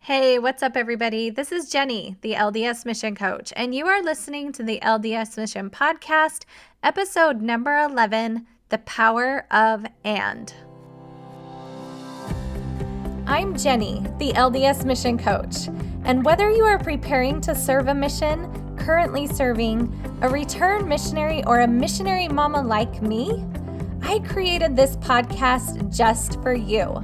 Hey, what's up, everybody? This is Jenny, the LDS Mission Coach, and you are listening to the LDS Mission Podcast, episode number 11, The Power of And. I'm Jenny, the LDS Mission Coach, and whether you are preparing to serve a mission, currently serving, a return missionary, or a missionary mama like me, I created this podcast just for you.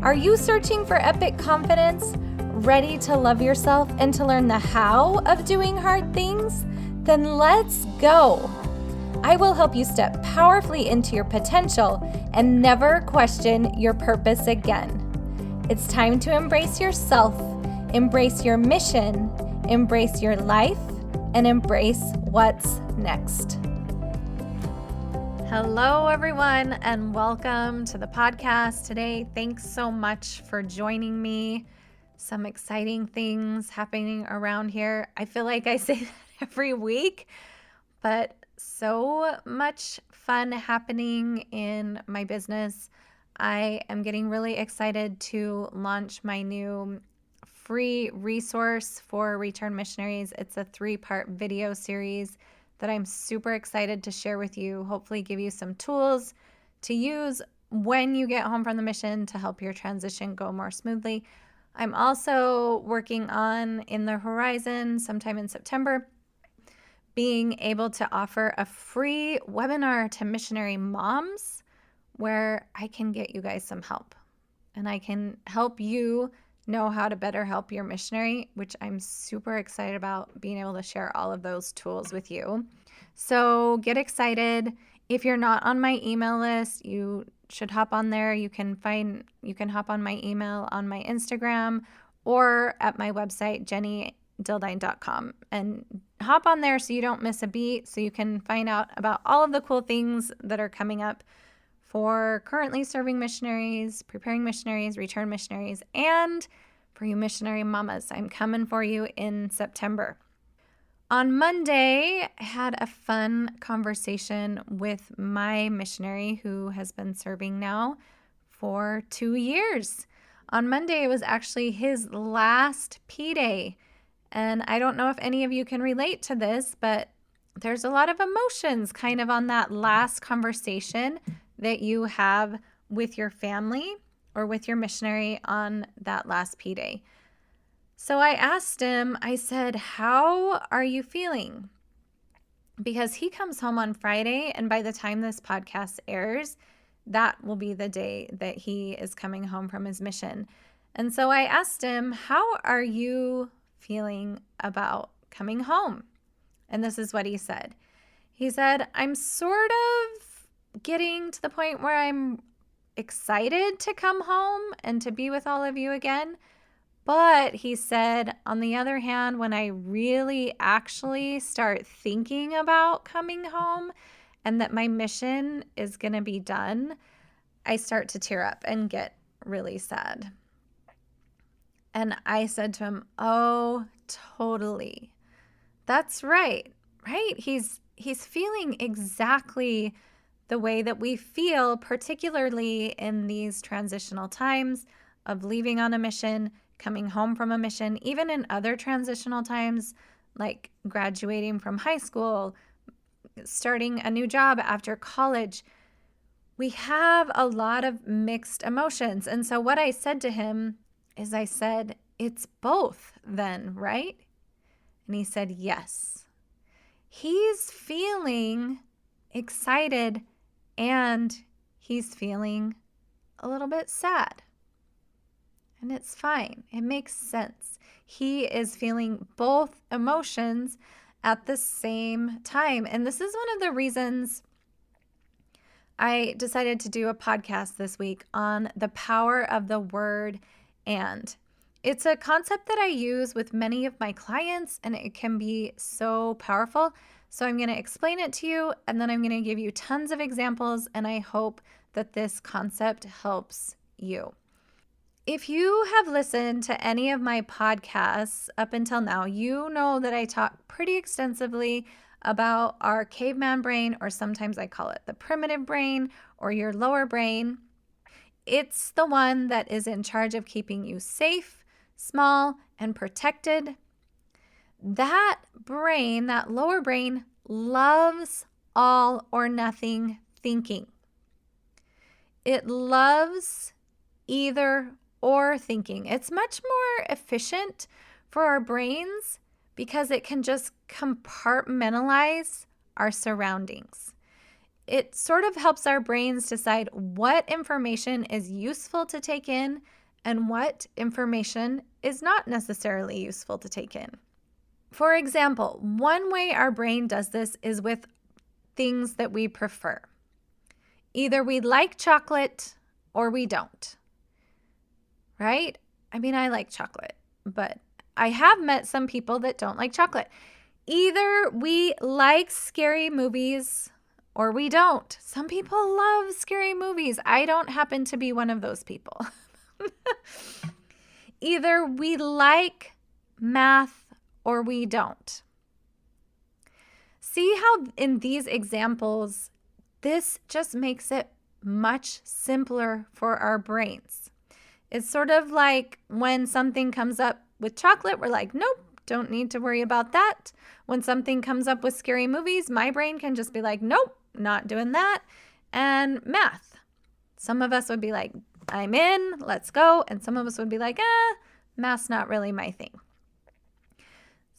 Are you searching for epic confidence? Ready to love yourself and to learn the how of doing hard things? Then let's go. I will help you step powerfully into your potential and never question your purpose again. It's time to embrace yourself, embrace your mission, embrace your life, and embrace what's next. Hello, everyone, and welcome to the podcast today. Thanks so much for joining me. Some exciting things happening around here. I feel like I say that every week, but so much fun happening in my business. I am getting really excited to launch my new free resource for return missionaries. It's a 3-part video series that I'm super excited to share with you, hopefully give you some tools to use when you get home from the mission to help your transition go more smoothly. I'm also working on, in the horizon, sometime in September, being able to offer a free webinar to missionary moms where I can get you guys some help. And I can help you know how to better help your missionary, which I'm super excited about being able to share all of those tools with you. So get excited. If you're not on my email list, you should hop on there. You can hop on my email on my Instagram or at my website, jennydildine.com, and hop on there so you don't miss a beat, so you can find out about all of the cool things that are coming up for currently serving missionaries, preparing missionaries, return missionaries, and for you missionary mamas. I'm coming for you in September. On Monday, I had a fun conversation with my missionary who has been serving now for 2 years. On Monday, it was actually his last P-Day. And I don't know if any of you can relate to this, but there's a lot of emotions kind of on that last conversation that you have with your family or with your missionary on that last P-Day. So I asked him, I said, how are you feeling? Because he comes home on Friday, and by the time this podcast airs, that will be the day that he is coming home from his mission. And so I asked him, how are you feeling about coming home? And this is what he said. He said, I'm sort of getting to the point where I'm excited to come home and to be with all of you again. But he said, on the other hand, when I really actually start thinking about coming home and that my mission is going to be done, I start to tear up and get really sad. And I said to him, oh, totally. That's right? He's feeling exactly the way that we feel, particularly in these transitional times of leaving on a mission, coming home from a mission, even in other transitional times like graduating from high school, starting a new job after college. We have a lot of mixed emotions. And so what I said to him is I said, it's both then, right? And he said, yes. He's feeling excited and he's feeling a little bit sad. And it's fine. It makes sense. He is feeling both emotions at the same time. And this is one of the reasons I decided to do a podcast this week on the power of the word and. It's a concept that I use with many of my clients, and it can be so powerful. So I'm going to explain it to you, and then I'm going to give you tons of examples, and I hope that this concept helps you. If you have listened to any of my podcasts up until now, you know that I talk pretty extensively about our caveman brain, or sometimes I call it the primitive brain or your lower brain. It's the one that is in charge of keeping you safe, small, and protected, that brain, that lower brain, loves all or nothing thinking. It loves either or thinking. It's much more efficient for our brains because it can just compartmentalize our surroundings. It sort of helps our brains decide what information is useful to take in and what information is not necessarily useful to take in. For example, one way our brain does this is with things that we prefer. Either we like chocolate or we don't, right? I mean, I like chocolate, but I have met some people that don't like chocolate. Either we like scary movies or we don't. Some people love scary movies. I don't happen to be one of those people. Either we like math or we don't. See how in these examples, this just makes it much simpler for our brains. It's sort of like when something comes up with chocolate, we're like, nope, don't need to worry about that. When something comes up with scary movies, my brain can just be like, nope, not doing that. And math. Some of us would be like, I'm in, let's go. And some of us would be like, math's not really my thing.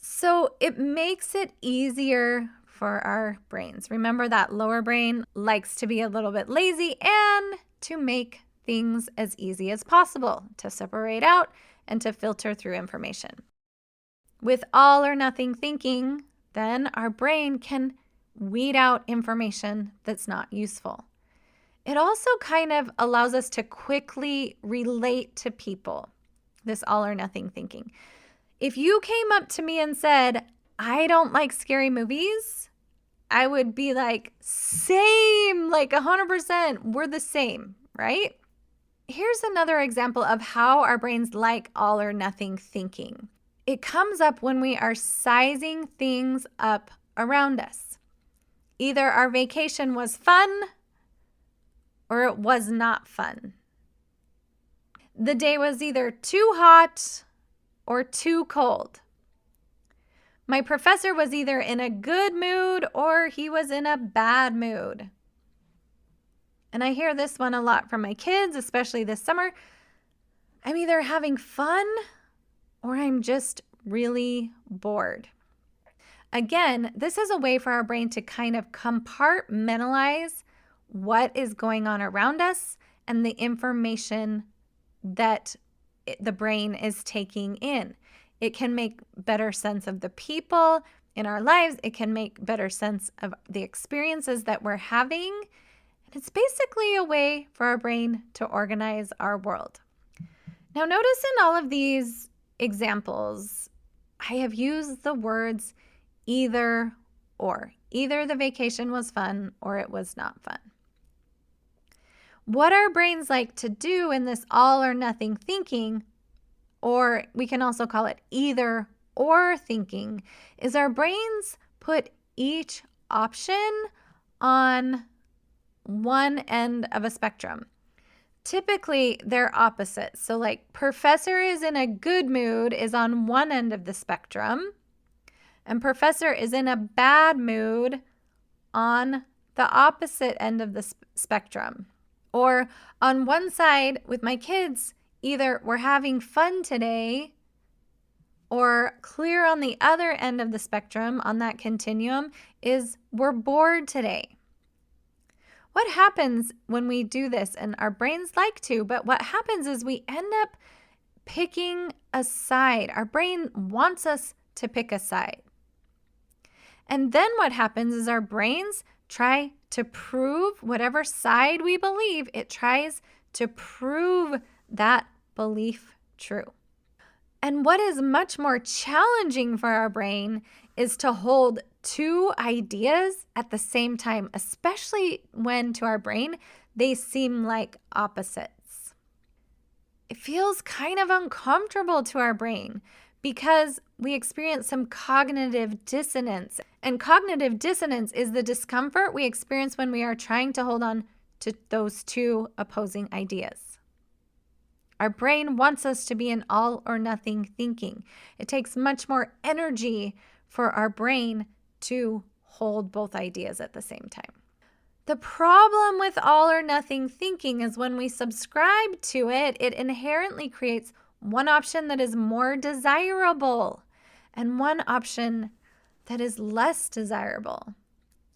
So it makes it easier for our brains. Remember that lower brain likes to be a little bit lazy and to make things as easy as possible to separate out and to filter through information. With all or nothing thinking, then our brain can weed out information that's not useful. It also kind of allows us to quickly relate to people, this all or nothing thinking. If you came up to me and said, I don't like scary movies, I would be like, same, like 100%, we're the same, right? Here's another example of how our brains like all or nothing thinking. It comes up when we are sizing things up around us. Either our vacation was fun or it was not fun. The day was either too hot or too cold. My professor was either in a good mood or he was in a bad mood. And I hear this one a lot from my kids, especially this summer. I'm either having fun or I'm just really bored. Again, this is a way for our brain to kind of compartmentalize what is going on around us and the information that the brain is taking in. It can make better sense of the people in our lives. It can make better sense of the experiences that we're having. And it's basically a way for our brain to organize our world. Now, notice in all of these examples, I have used the words either or. Either the vacation was fun or it was not fun. What our brains like to do in this all or nothing thinking, or we can also call it either or thinking, is our brains put each option on one end of a spectrum. Typically, they're opposites. So like professor is in a good mood is on one end of the spectrum, and professor is in a bad mood on the opposite end of the spectrum. Or on one side with my kids, either we're having fun today or clear on the other end of the spectrum on that continuum is we're bored today. What happens when we do this, and our brains like to, but what happens is we end up picking a side. Our brain wants us to pick a side. And then what happens is our brains try to prove whatever side we believe, it tries to prove that belief true. And what is much more challenging for our brain is to hold two ideas at the same time, especially when to our brain they seem like opposites. It feels kind of uncomfortable to our brain because we experience some cognitive dissonance. And cognitive dissonance is the discomfort we experience when we are trying to hold on to those two opposing ideas. Our brain wants us to be in all or nothing thinking. It takes much more energy for our brain to hold both ideas at the same time. The problem with all or nothing thinking is when we subscribe to it, it inherently creates one option that is more desirable and one option that is less desirable.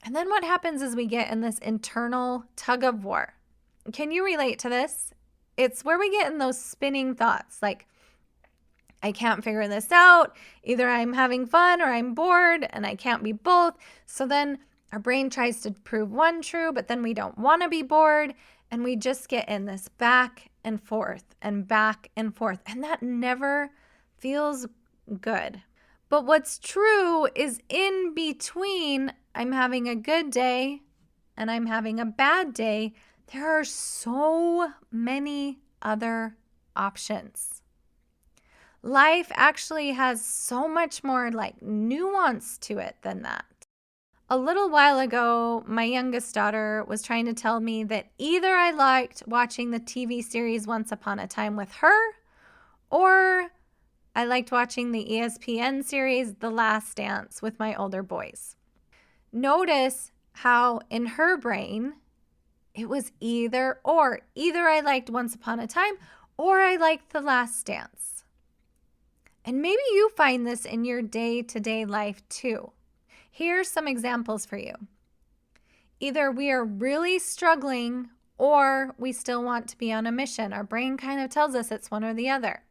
And then what happens is we get in this internal tug of war. Can you relate to this? It's where we get in those spinning thoughts like, I can't figure this out. Either I'm having fun or I'm bored and I can't be both. So then our brain tries to prove one true, but then we don't want to be bored. And we just get in this back and forth and back and forth. And that never feels good. But what's true is in between, I'm having a good day and I'm having a bad day, there are so many other options. Life actually has so much more like nuance to it than that. A little while ago, my youngest daughter was trying to tell me that either I liked watching the TV series Once Upon a Time with her, or I liked watching the ESPN series The Last Dance with my older boys. Notice how in her brain, it was either or. Either I liked Once Upon a Time or I liked The Last Dance. And maybe you find this in your day-to-day life too. Here's some examples for you. Either we are really struggling or we still want to be on a mission. Our brain kind of tells us it's one or the other.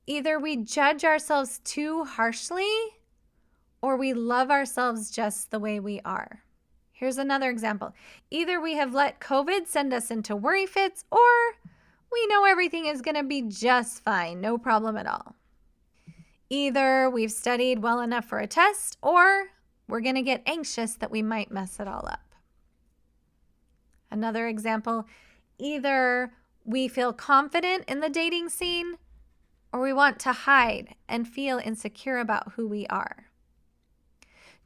Either we judge ourselves too harshly or we love ourselves just the way we are. Here's another example. Either we have let COVID send us into worry fits or we know everything is going to be just fine, no problem at all. Either we've studied well enough for a test or we're going to get anxious that we might mess it all up. Another example, either we feel confident in the dating scene or we want to hide and feel insecure about who we are.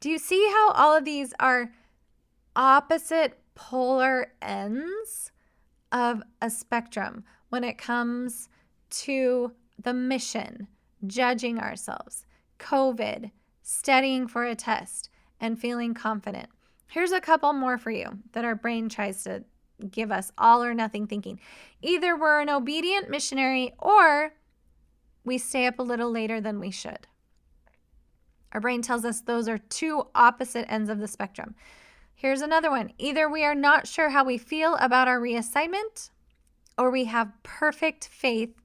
Do you see how all of these are opposite polar ends of a spectrum when it comes to the mission, judging ourselves, COVID, studying for a test, and feeling confident? Here's a couple more for you that our brain tries to give us all or nothing thinking. Either we're an obedient missionary or we stay up a little later than we should. Our brain tells us those are two opposite ends of the spectrum. Here's another one. Either we are not sure how we feel about our reassignment or we have perfect faith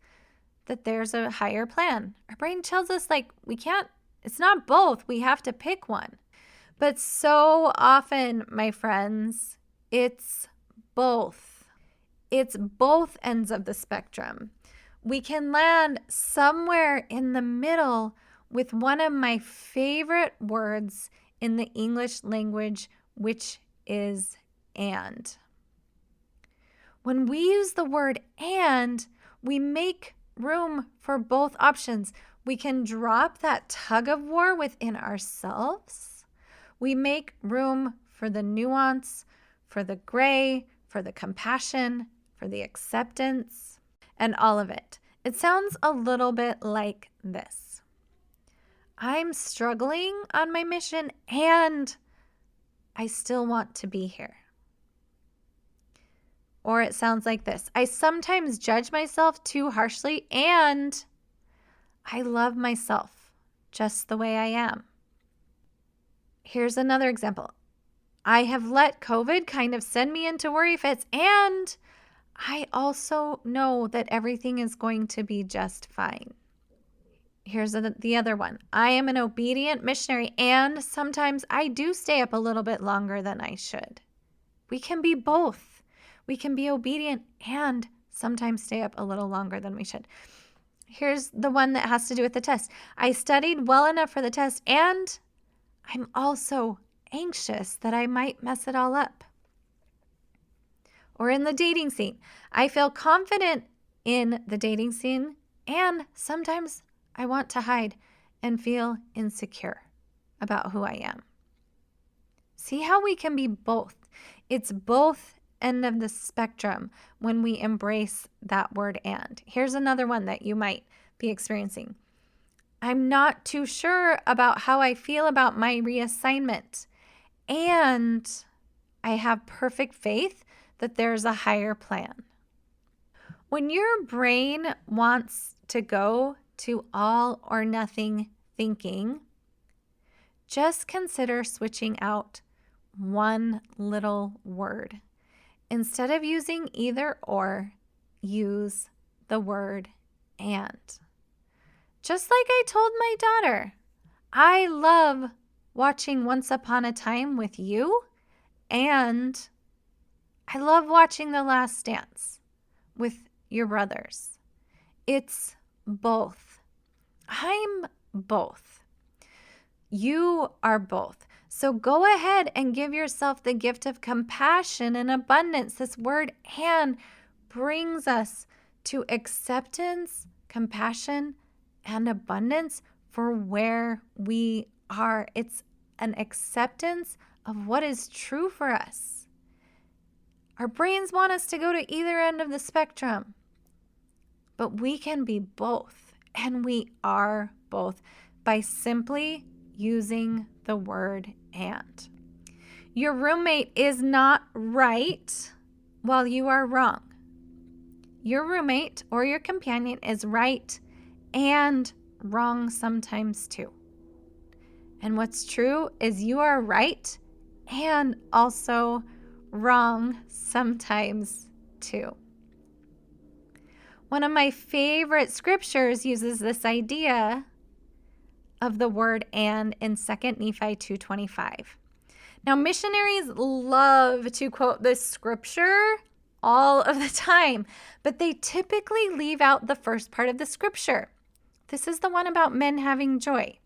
that there's a higher plan. Our brain tells us we can't, it's not both. We have to pick one. But so often, my friends, it's both. It's both ends of the spectrum. We can land somewhere in the middle with one of my favorite words in the English language, which is and. When we use the word and, we make room for both options. We can drop that tug of war within ourselves. We make room for the nuance, for the gray, for the compassion, for the acceptance, and all of it. It sounds a little bit like this. I'm struggling on my mission and I still want to be here. Or it sounds like this. I sometimes judge myself too harshly and I love myself just the way I am. Here's another example. I have let COVID kind of send me into worry fits and I also know that everything is going to be just fine. Here's the other one. I am an obedient missionary and sometimes I do stay up a little bit longer than I should. We can be both. We can be obedient and sometimes stay up a little longer than we should. Here's the one that has to do with the test. I studied well enough for the test and I'm also anxious that I might mess it all up. Or in the dating scene, I feel confident in the dating scene and sometimes I want to hide and feel insecure about who I am. See how we can be both. It's both end of the spectrum when we embrace that word and. Here's another one that you might be experiencing. I'm not too sure about how I feel about my reassignment, and I have perfect faith that there's a higher plan. When your brain wants to go to all or nothing thinking, just consider switching out one little word. Instead of using either or, use the word and. Just like I told my daughter, I love watching Once Upon a Time with you, and I love watching The Last Dance with your brothers. It's both. I'm both. You are both. So go ahead and give yourself the gift of compassion and abundance. This word and brings us to acceptance, compassion, and abundance for where we are. It's an acceptance of what is true for us. Our brains want us to go to either end of the spectrum, but we can be both, and we are both by simply using the word and. Your roommate is not right while you are wrong. Your roommate or your companion is right and wrong sometimes too. And what's true is you are right and also wrong sometimes too. One of my favorite scriptures uses this idea of the word and in 2 Nephi 2:25. Now, missionaries love to quote this scripture all of the time, but they typically leave out the first part of the scripture. This is the one about men having joy.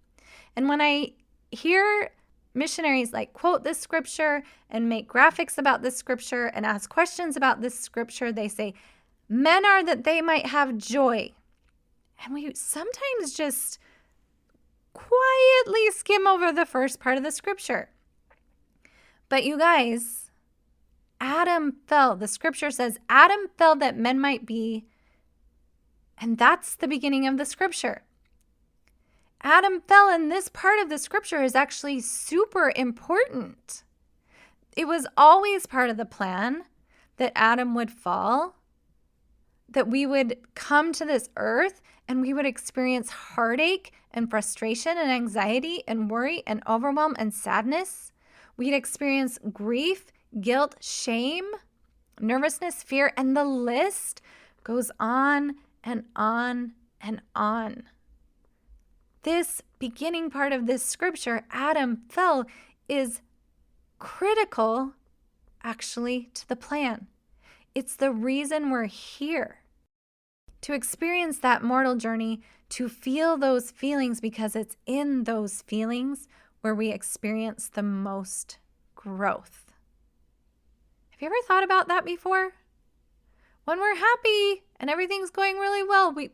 And when I hear missionaries like quote this scripture and make graphics about this scripture and ask questions about this scripture, they say, men are that they might have joy. And we sometimes just quietly skim over the first part of the scripture. But you guys, Adam fell. The scripture says Adam fell that men might be, and that's the beginning of the scripture. Adam fell, and this part of the scripture is actually super important. It was always part of the plan that Adam would fall, that we would come to this earth and we would experience heartache and frustration and anxiety and worry and overwhelm and sadness. We'd experience grief, guilt, shame, nervousness, fear, and the list goes on and on and on. This beginning part of this scripture, Adam fell, is critical actually to the plan. It's the reason we're here, to experience that mortal journey, to feel those feelings, because it's in those feelings where we experience the most growth. Have you ever thought about that before? When we're happy and everything's going really well, we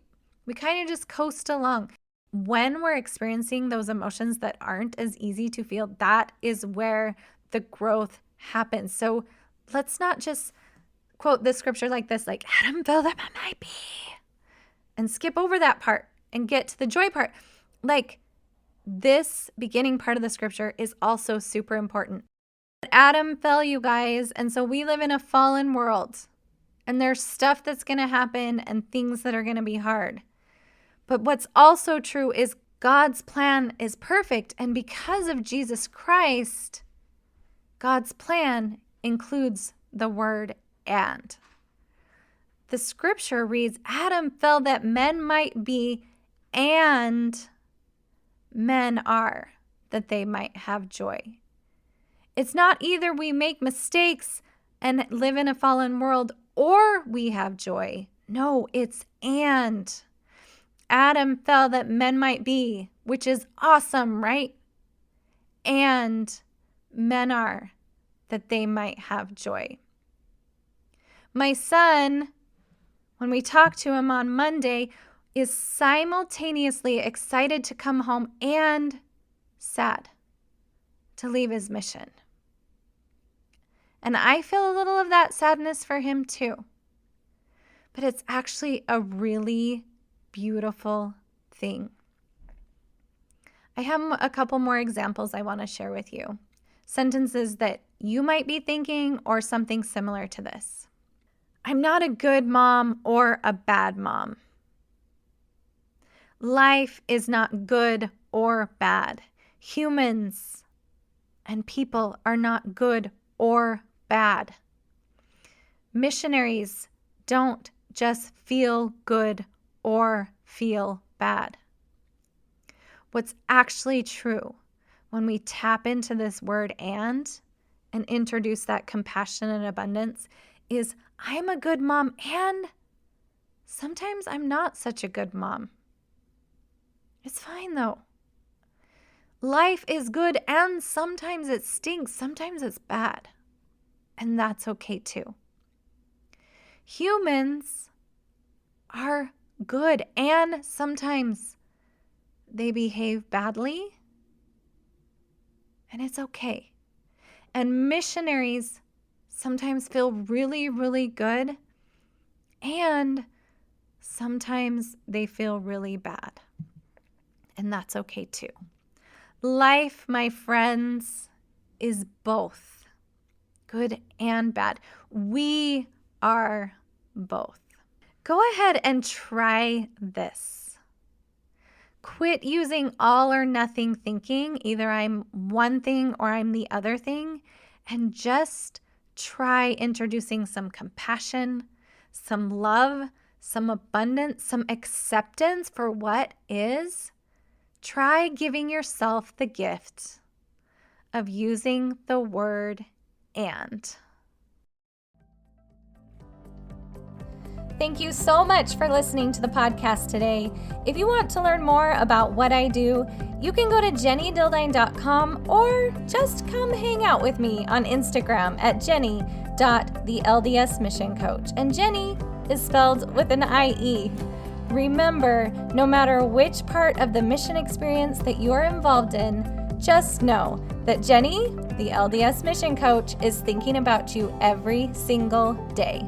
kind of just coast along. When we're experiencing those emotions that aren't as easy to feel, that is where the growth happens. So let's not just quote this scripture like this, like Adam fell that man might be, and skip over that part and get to the joy part. Like, this beginning part of the scripture is also super important. Adam fell, you guys, and so we live in a fallen world, and there's stuff that's going to happen and things that are going to be hard. But what's also true is God's plan is perfect, and because of Jesus Christ, God's plan includes the word and. The scripture reads, Adam fell that men might be, and men are, that they might have joy. It's not either we make mistakes and live in a fallen world or we have joy. No, it's and. Adam fell that men might be, which is awesome, right? And men are, that they might have joy. My son, when we talked to him on Monday, is simultaneously excited to come home and sad to leave his mission. And I feel a little of that sadness for him too. But it's actually a really beautiful thing. I have a couple more examples I want to share with you. Sentences that you might be thinking or something similar to this. I'm not a good mom or a bad mom. Life is not good or bad. Humans and people are not good or bad. Missionaries don't just feel good or feel bad. What's actually true when we tap into this word and introduce that compassion and abundance is I'm a good mom and sometimes I'm not such a good mom. It's fine though. Life is good and sometimes it stinks, sometimes it's bad. And that's okay too. Humans are good and sometimes they behave badly, and it's okay. And missionaries sometimes feel really, really good, and sometimes they feel really bad, and that's okay too. Life, my friends, is both good and bad. We are both. Go ahead and try this. Quit using all or nothing thinking, either I'm one thing or I'm the other thing, and just try introducing some compassion, some love, some abundance, some acceptance for what is. Try giving yourself the gift of using the word and. Thank you so much for listening to the podcast today. If you want to learn more about what I do, you can go to jennydildine.com or just come hang out with me on Instagram at jenny.theldsmissioncoach. And Jenny is spelled with an IE. Remember, no matter which part of the mission experience that you are involved in, just know that Jenny, the LDS Mission Coach, is thinking about you every single day.